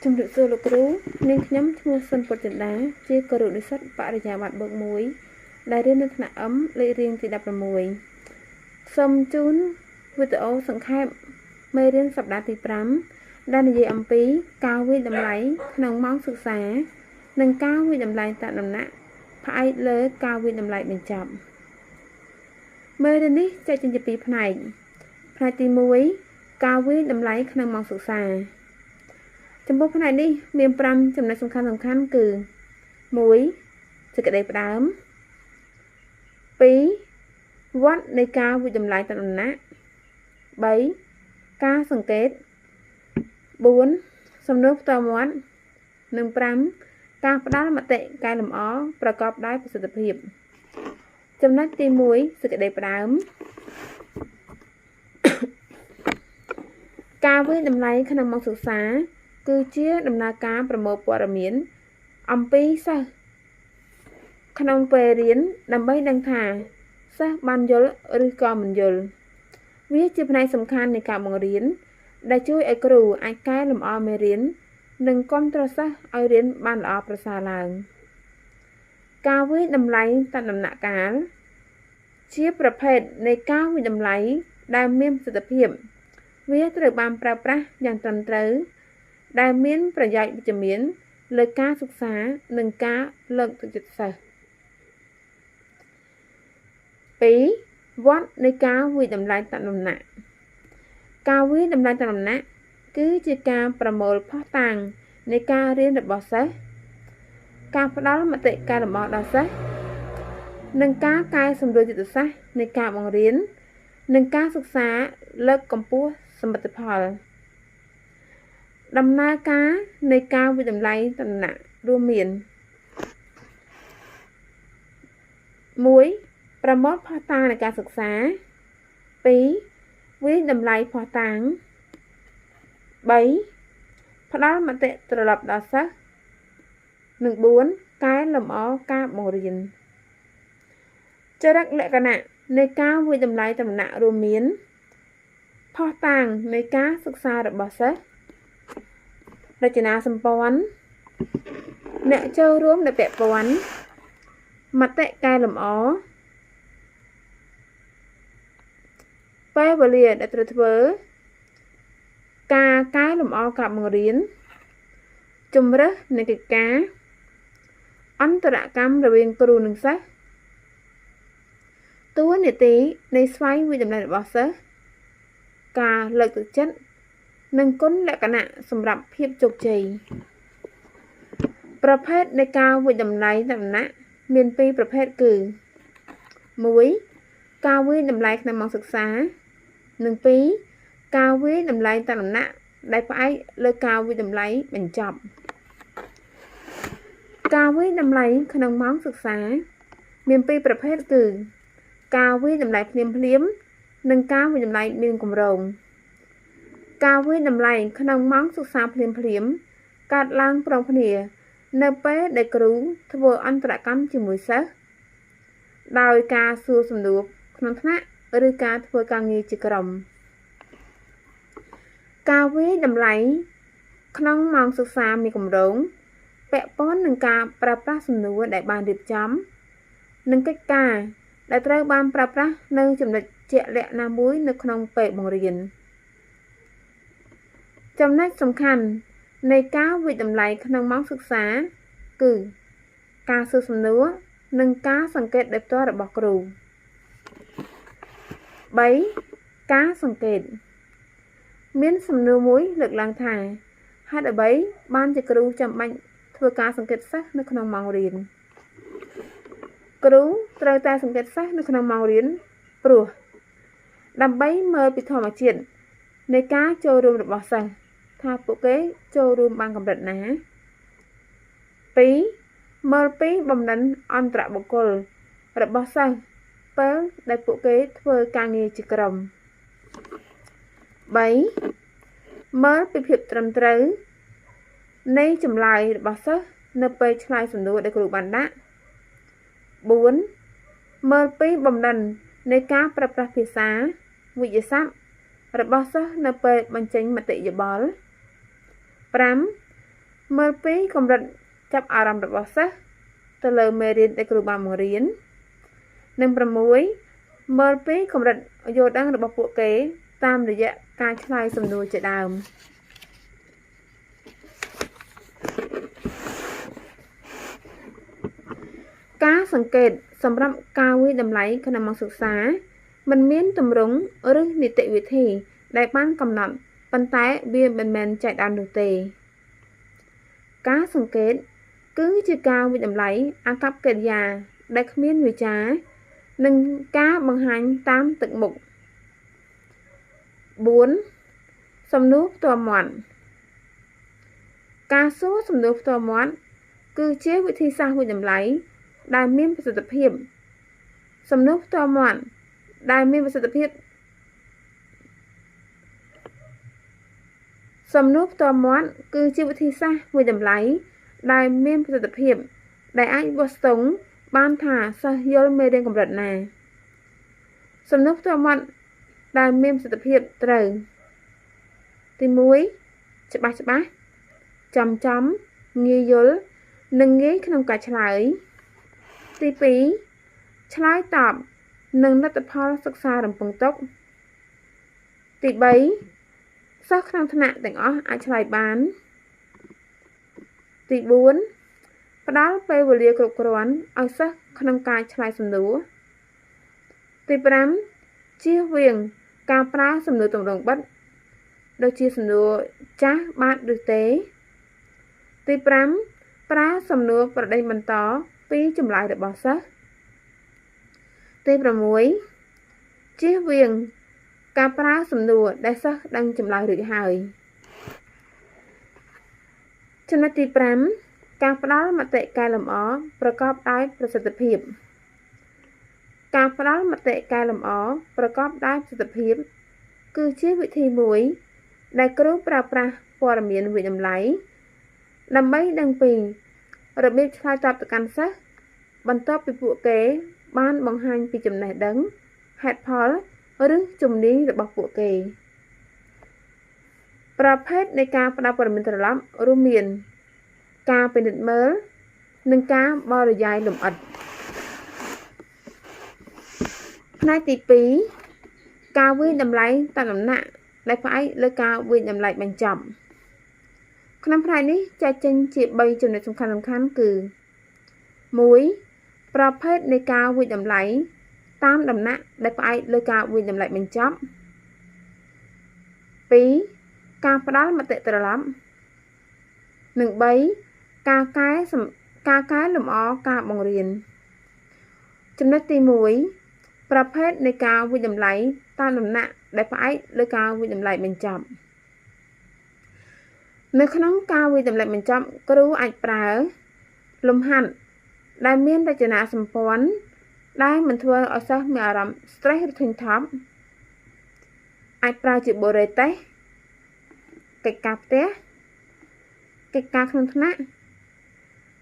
ជំរាបសួរលោកគ្រូនាងខ្ញុំឈ្មោះសុនពុតចិន្តាជាគរុនិស្សិតបរិញ្ញាបត្របូក1ដែលរៀននៅថ្នាក់អឹមលេខរៀងទី16សូមជូនវីដេអូសង្ខេបមេរៀនសប្តាហ៍ទី5ដែលនិយាយអំពីការវិតម្លៃក្នុងម៉ោងសិក្សានិងការវិតម្លៃតាមដំណាក់ផ្អែកលើការវិតម្លៃបញ្ចប់មេរៀននេះចែកចេញជា2ផ្នែកផ្នែកទី1ការវិតម្លៃក្នុងម៉ោងសិក្សាចំពោះផ្នែកនេះមាន5ចំណុចសំខាន់គឺ1សេចក្តីផ្ដើម2វត្តនៃការវិតម្លៃតាមដំណាក់3ការសង្កេត4សំណួរផ្ទាល់មាត់និង5ការផ្ដល់មតិកែលម្អប្រកបដោយប្រសិទ្ធភាពចំណុចទី1សេចក្តីផ្ដើមការវិតម្លៃក្នុងម៉ោងសិក្សាគឺជាដំណើរការប្រមូលព័ត៌មានអំពីសិស្សក្នុងពេលរៀនដើម្បីដឹងថាសិស្សបានយល់ឬក៏មិនយល់វាជាផ្នែកសំខាន់នៃការបង្រៀនដែលជួយឲ្យគ្រូអាចកែលម្អមេរៀននិងគាំទ្រសិស្សឲ្យរៀនបានល្អប្រសើរឡើងការវិតម្លៃតាមដំណាក់កាលជាប្រភេទនៃការវិតម្លៃដែលមានប្រសិទ្ធភាពវាត្រូវបានប្រើប្រាស់យ៉ាងត្រឹមត្រូវដែលមានប្រយោជន៍វិជ្ជមានលើការសិក្សានិងការលើកទឹកចិត្តសិស្ស2វត្តនៃការវិតម្លៃតាមដំណាក់ការវិតម្លៃតាមដំណាក់គឺជាការប្រមូលភស្តុតាងនៃការរៀនរបស់សិស្សការផ្ដល់មតិកែលម្អដល់សិស្សនិងការកែសម្រួលយុទ្ធសាស្ត្រនៃការបង្រៀននិងការសិក្សាលើកកម្ពស់សមិទ្ធផលដំណើរការនៃការវិតម្លៃតាមដំណាក់រួមមាន1ប្រមូលភស្តុតាងនៃការសិក្សា2វិតម្លៃភស្តុតាង3ផ្ដល់មតិត្រឡប់ដល់សិស្សនិង4កែលម្អការបង្រៀនចរិតលក្ខណៈនៃការវិតម្លៃតាមដំណាក់រួមមានភស្តុតាងនៃការសិក្សារបស់សិស្សរចនាសម្ព័ន្ធអ្នកចូលរួមដែលពាក់ព័ន្ធមតិកែលម្អពេលវេលាដែលត្រូវធ្វើការកែលម្អការបង្រៀនជំរើសនៃកិច្ចការអន្តរកម្មរវាងគ្រូនិងសិស្សតួនាទីនៃស្វ័យវិតម្លៃរបស់សិស្សការលើកទឹកចិត្តនិងគុណលក្ខណៈសម្រាប់ភាពជោគជ័យប្រភេទនៃការវិតម្លៃតាមដំណាក់មាន2ប្រភេទគឺ1ការវិតម្លៃក្នុងម៉ោងសិក្សានិង2ការវិតម្លៃតាមដំណាក់ដែលផ្អែកលើការវិតម្លៃបញ្ចប់ការវិតម្លៃក្នុងម៉ោងសិក្សាមាន2ប្រភេទគឺការវិតម្លៃភ្លាមនិងការវិតម្លៃមានគម្រោងការវិតម្លៃក្នុងម៉ោងសិក្សាភ្លាមកើតឡើងព្រមគ្នានៅពេលដែលគ្រូធ្វើអន្តរកម្មជាមួយសិស្សដោយការសួរសំណួរក្នុងថ្នាក់ឬការធ្វើការងារជាក្រុមការវិតម្លៃក្នុងម៉ោងសិក្សាមានគម្រោងពាក់ព័ន្ធនឹងការប្រើប្រាស់សំណួរដែលបានរៀបចំនិងកិច្ចការដែលត្រូវបានប្រើប្រាស់នៅចំណុចជាក់លាក់ណាមួយនៅក្នុងពេលបង្រៀនចំណុចសំខាន់នៃការវិតម្លៃក្នុងម៉ោងសិក្សាគឺការសួរសំណួរនិងការសង្កេតដោយផ្ទាល់របស់គ្រូ3ការសង្កេតមានសំណួរមួយលើកឡើងថាហេតុអ្វីបានជាគ្រូចាំបាច់ធ្វើការសង្កេតសិស្សនៅក្នុងម៉ោងរៀនគ្រូត្រូវតែសង្កេតសិស្សនៅក្នុងម៉ោងរៀនព្រោះដើម្បីមើលពីធម្មជាតិនៃការចូលរួមរបស់សិស្សថាពួកគេចូលរួមបានកម្រិតណា2មើលពីបំណិនអន្តរបុគ្គលរបស់សិស្សពេលដែលពួកគេធ្វើការងារជាក្រុម3មើលពីភាពត្រឹមត្រូវនៃចម្លើយរបស់សិស្សនៅពេលឆ្លើយសំណួរដែលគ្រូបានដាក់4មើលពីបំណិននៃការប្រើប្រាស់ភាសាវិទ្យាសាស្ត្ររបស់សិស្សនៅពេលបញ្ចេញមតិយោបល់5 មើលពីកម្រិតចាប់អារម្មណ៍របស់សិស្សទៅលើមេរៀនដែលគ្រូបានបង្រៀននិង6មើលពីកម្រិតយល់ដឹងរបស់ពួកគេតាមរយៈការឆ្លើយសំណួរជាដើមការសង្កេតសម្រាប់ការវិតម្លៃក្នុងម៉ោងសិក្សាមិនមានទម្រង់ឬនីតិវិធីដែលបានកំណត់ប៉ុន្តែវាមិនមែនចែកដើមនោះទេការសង្កេតគឺជាការវិតម្លៃអាកប្បកិរិយាដែលគ្មានវាចានិងការបង្ហាញតាមទឹកមុខ4សំណួរផ្ទាល់មាត់ការសួរសំណួរផ្ទាល់មាត់គឺជាវិធីសាស្ត្រវិតម្លៃដែលមានប្រសិទ្ធភាពសំណួរផ្ទាល់មាត់ដែលមានប្រសិទ្ធភាពសំណួរផ្ទាល់មាត់គឺជាវិធីសាស្ត្រវិតម្លៃដែលមានប្រសិទ្ធភាពដែលអាចវាស់ស្ទង់បានថាសិស្សយល់មេរៀនកម្រិតណាសំណួរផ្ទាល់មាត់ដែលមានប្រសិទ្ធភាពត្រូវទី1ច្បាស់ចំងាយយល់និងងាយក្នុងការឆ្លើយទី2ឆ្លើយតបនឹងលទ្ធផលសិក្សារំពឹងទុកទី3សិស្សក្នុងថ្នាក់ទាំងអស់អាចឆ្លើយបានទី4ផ្ដល់ពេលវេលាគ្រប់គ្រាន់ឲ្យសិស្សក្នុងការឆ្លើយសំណួរទី5ជៀសវាងការប្រើសំណួរទម្រង់បិទដូចជាសំណួរចាស់បាទឬទេទី5ប្រើសំណួរប្រដេញបន្តពីចម្លើយរបស់សិស្សទី6ជៀសវាងការប្រើសំណួរដែលសិស្សដឹងចម្លើយរួចហើយចំណុចទី5ការផ្ដល់មតិកែលម្អប្រកបដោយប្រសិទ្ធភាពការផ្ដល់មតិកែលម្អប្រកបដោយប្រសិទ្ធភាពគឺជាវិធីមួយដែលគ្រូប្រើប្រាស់ព័ត៌មានវិតម្លៃដើម្បីដឹងពីរបៀបឆ្លើយតបទៅកាន់សិស្សបន្ទាប់ពីពួកគេបានបង្ហាញពីចំណេះដឹងហេតុផលឬជំនាញរបស់ពួកគេប្រភេទនៃការផ្ដល់ព័ត៌មានត្រឡប់រួមមានការពិនិត្យមើលនិងការបរិយាយលម្អិតផ្នែកទី2ការវិតម្លៃតាមដំណាក់ដែលផ្អែកលើការវិតម្លៃបញ្ចប់ក្នុងផ្នែកនេះចែកចេញជា3ចំណុចសំខាន់គឺ1ប្រភេទនៃការវិតម្លៃតាមដំណាក់ដែលផ្អែកលើការវិតម្លៃបញ្ចប់2ការផ្ដល់មតិត្រឡប់និង3ការកែលម្អការបង្រៀនចំណុចទី1ប្រភេទនៃការវិតម្លៃតាមដំណាក់ដែលផ្អែកលើការវិតម្លៃបញ្ចប់នៅក្នុងការវិតម្លៃបញ្ចប់គ្រូអាចប្រើលំហាត់ដែលមានរចនាសម្ព័ន្ធដែលមិនធ្វើឲ្យសិស្សមានអារម្មណ៍ stress ឬធុញថប់អាចប្រើជាបូរេតេសកិច្ចការផ្ទះកិច្ចការក្នុងថ្នាក់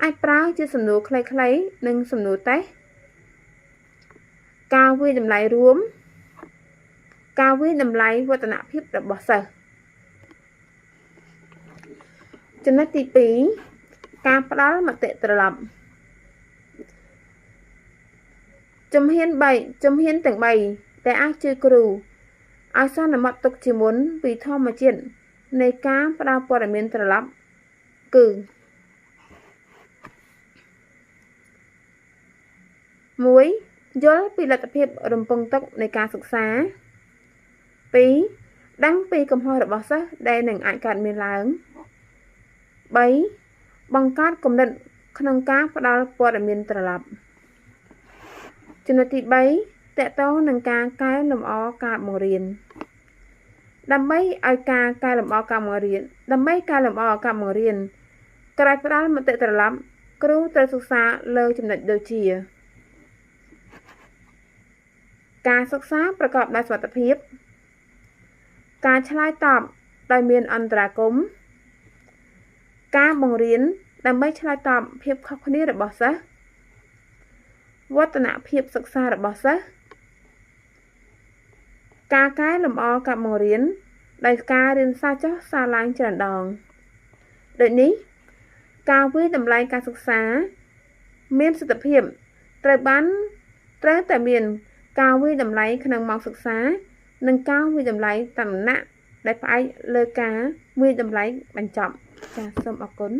អាចប្រើជាសំណួរខ្លីៗនិងសំណួរតេស្តការវិតម្លៃរួមការវិតម្លៃវឌ្ឍនភាពរបស់សិស្សចំណុចទី2ការផ្ដល់មតិត្រឡប់ជំហានទាំង3ដែលអាចជួយគ្រូឲ្យសន្មត់ទុកជាមុនពីធម្មជាតិនៃការផ្ដល់ព័ត៌មានត្រឡប់គឺ1យល់ពីលទ្ធភាពរំពឹងទុកនៃការសិក្សា2ដឹងពីកំហុសរបស់សិស្សដែលនឹងអាចកើតមានឡើង3បង្កើតគំនិតក្នុងការផ្ដល់ព័ត៌មានត្រឡប់ចំណុចទី3តកតងនឹងការកែលម្អការបង្រៀនដើម្បីការកែលម្អការបង្រៀនក្រោយផ្ដល់មតិត្រឡប់គ្រូត្រូវសិក្សាលើចំណុចដូចជាការសិក្សាប្រកបដោយសុវត្ថិភាពការឆ្លើយតបដោយមានអន្តរាគមន៍ការបង្រៀនដើម្បីឆ្លើយតបភាពខុសគ្នារបស់សិស្សវឌ្ឍនភាពសិក្សារបស់សិស្សការកែលម្អការបង្រៀនដោយការរៀនសារចុះសារឡើងច្រើនដងដូចនេះ ការវិតម្លៃការសិក្សាមានសិទ្ធិភាពត្រូវតែមានការវិតម្លៃក្នុងម៉ោងសិក្សានិងការវិតម្លៃតាមដំណាក់ដែលផ្អែកលើការវិតម្លៃបញ្ចប់ចាសសូមអរគុណ